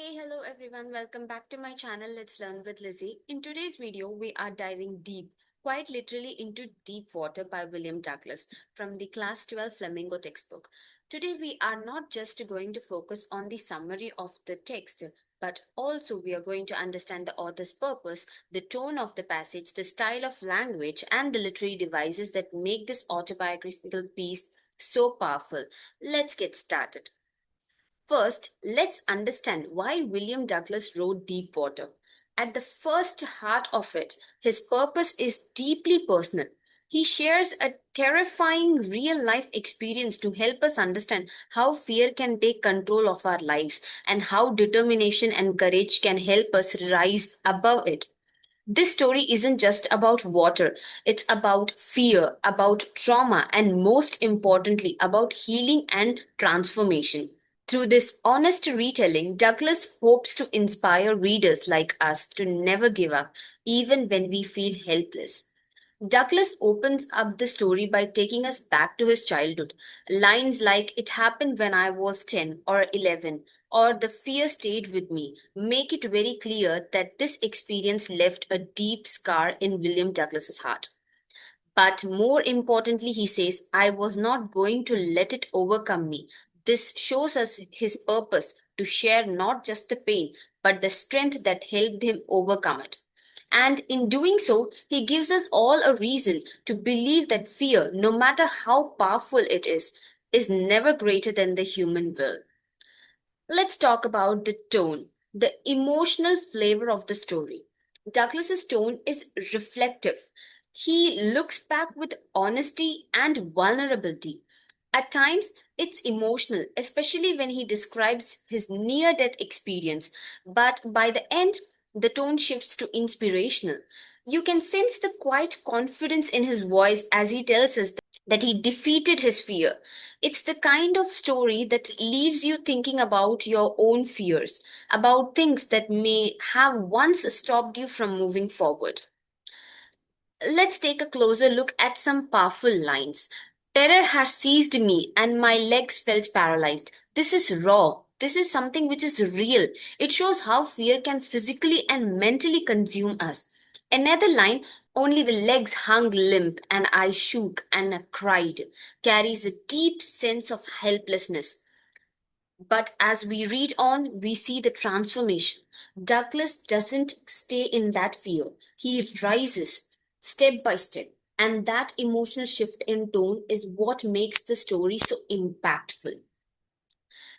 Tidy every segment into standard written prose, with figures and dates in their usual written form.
Hey, hello everyone. Welcome back to my channel Let's Learn with Lizzie. In today's video, we are diving deep, quite literally into Deep Water by William Douglas from the Class 12 Flamingo textbook. Today, we are not just going to focus on the summary of the text, but also we are going to understand the author's purpose, the tone of the passage, the style of language, and the literary devices that make this autobiographical piece so powerful. Let's get started. First, let's understand why William Douglas wrote Deepwater. At the first heart of it, his purpose is deeply personal. He shares a terrifying real life experience to help us understand how fear can take control of our lives and how determination and courage can help us rise above it. This story isn't just about water, it's about fear, about trauma, and most importantly, about healing and transformation. Through this honest retelling, Douglas hopes to inspire readers like us to never give up, even when we feel helpless. Douglas opens up the story by taking us back to his childhood. Lines like, "It happened when I was 10 or 11, or "The fear stayed with me," make it very clear that this experience left a deep scar in William Douglas's heart. But more importantly, he says, "I was not going to let it overcome me." This shows us his purpose to share not just the pain, but the strength that helped him overcome it. And in doing so, he gives us all a reason to believe that fear, no matter how powerful it is never greater than the human will. Let's talk about the tone, the emotional flavor of the story. Douglas's tone is reflective. He looks back with honesty and vulnerability. At times, it's emotional, especially when he describes his near death experience, but by the end, the tone shifts to inspirational. You can sense the quiet confidence in his voice as he tells us that he defeated his fear. It's the kind of story that leaves you thinking about your own fears, about things that may have once stopped you from moving forward. Let's take a closer look at some powerful lines. "Terror has seized me and my legs felt paralyzed." This is raw. This is something which is real. It shows how fear can physically and mentally consume us. Another line, "Only the legs hung limp and I shook and I cried," carries a deep sense of helplessness. But as we read on, we see the transformation. Douglas doesn't stay in that fear, he rises step by step. And that emotional shift in tone is what makes the story so impactful.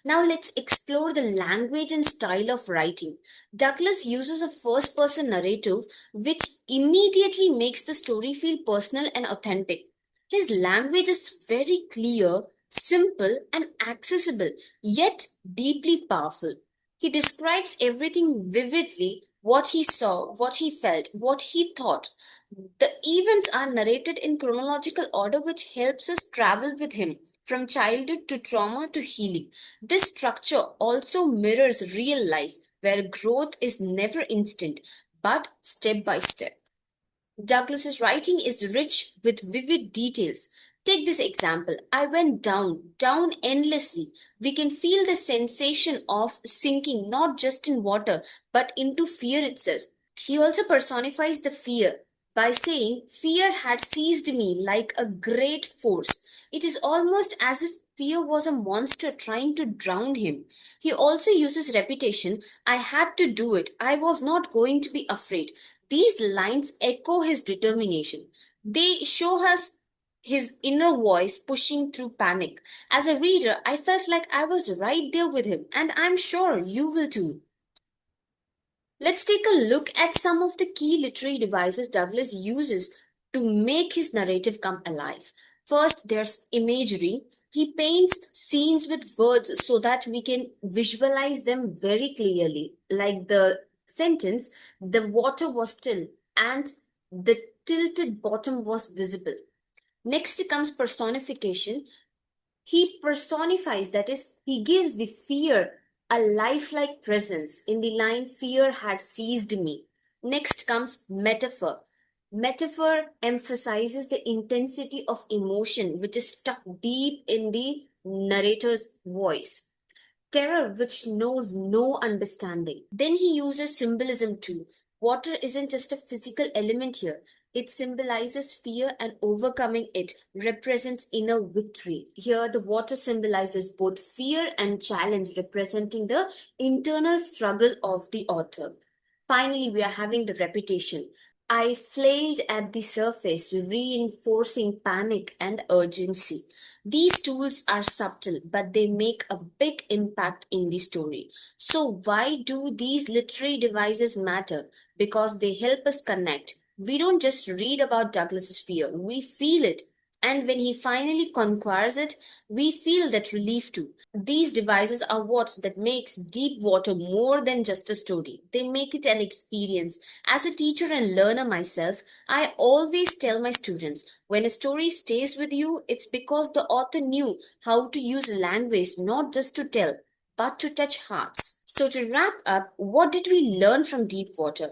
Now let's explore the language and style of writing. Douglas uses a first person narrative which immediately makes the story feel personal and authentic. His language is very clear, simple, and accessible, yet deeply powerful. He describes everything vividly: what he saw, what he felt, what he thought. The events are narrated in chronological order, which helps us travel with him from childhood to trauma to healing. This structure also mirrors real life, where growth is never instant but step by step. Douglas's writing is rich with vivid details. Take this example. "I went down, down endlessly." We can feel the sensation of sinking not just in water but into fear itself. He also personifies the fear by saying, "Fear had seized me like a great force." It is almost as if fear was a monster trying to drown him. He also uses repetition. "I had to do it. I was not going to be afraid." These lines echo his determination. They show us his inner voice pushing through panic. As a reader, I felt like I was right there with him, and I'm sure you will too. Let's take a look at some of the key literary devices Douglas uses to make his narrative come alive. First, there's imagery. He paints scenes with words so that we can visualize them very clearly, like the sentence, "The water was still and the tilted bottom was visible." Next comes personification. He personifies, that is, he gives the fear a lifelike presence in the line, "Fear had seized me." Next comes metaphor. Metaphor emphasizes the intensity of emotion which is stuck deep in the narrator's voice. terror which knows no understanding. Then he uses symbolism too. Water isn't just a physical element here. It symbolizes fear, and overcoming it represents inner victory. Here, the water symbolizes both fear and challenge, representing the internal struggle of the author. Finally, we are having the repetition. I flailed at the surface, reinforcing panic and urgency. These tools are subtle, but they make a big impact in the story. So, why do these literary devices matter? Because they help us connect. We don't just read about Douglas's fear, we feel it. And when he finally conquers it, we feel that relief too. These devices are what that makes Deep Water more than just a story. They make it an experience. As a teacher and learner myself, I always tell my students when a story stays with you, it's because the author knew how to use language not just to tell, but to touch hearts. So, to wrap up, what did we learn from Deep Water?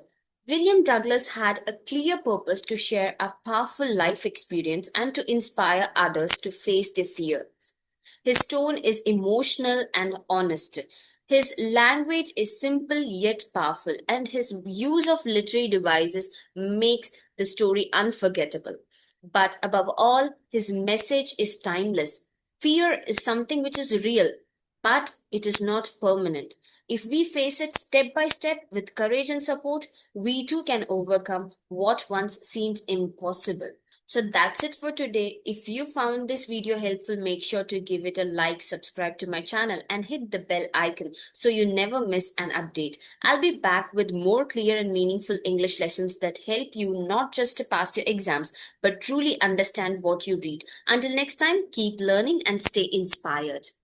William Douglas had a clear purpose to share a powerful life experience and to inspire others to face their fear. His tone is emotional and honest. His language is simple yet powerful, and his use of literary devices makes the story unforgettable. But above all, his message is timeless. Fear is something which is real, but it is not permanent. If we face it step by step with courage and support, we too can overcome what once seemed impossible. So that's it for today. If you found this video helpful, make sure to give it a like, subscribe to my channel, and hit the bell icon so you never miss an update. I'll be back with more clear and meaningful English lessons that help you not just to pass your exams, but truly understand what you read. Until next time, keep learning and stay inspired.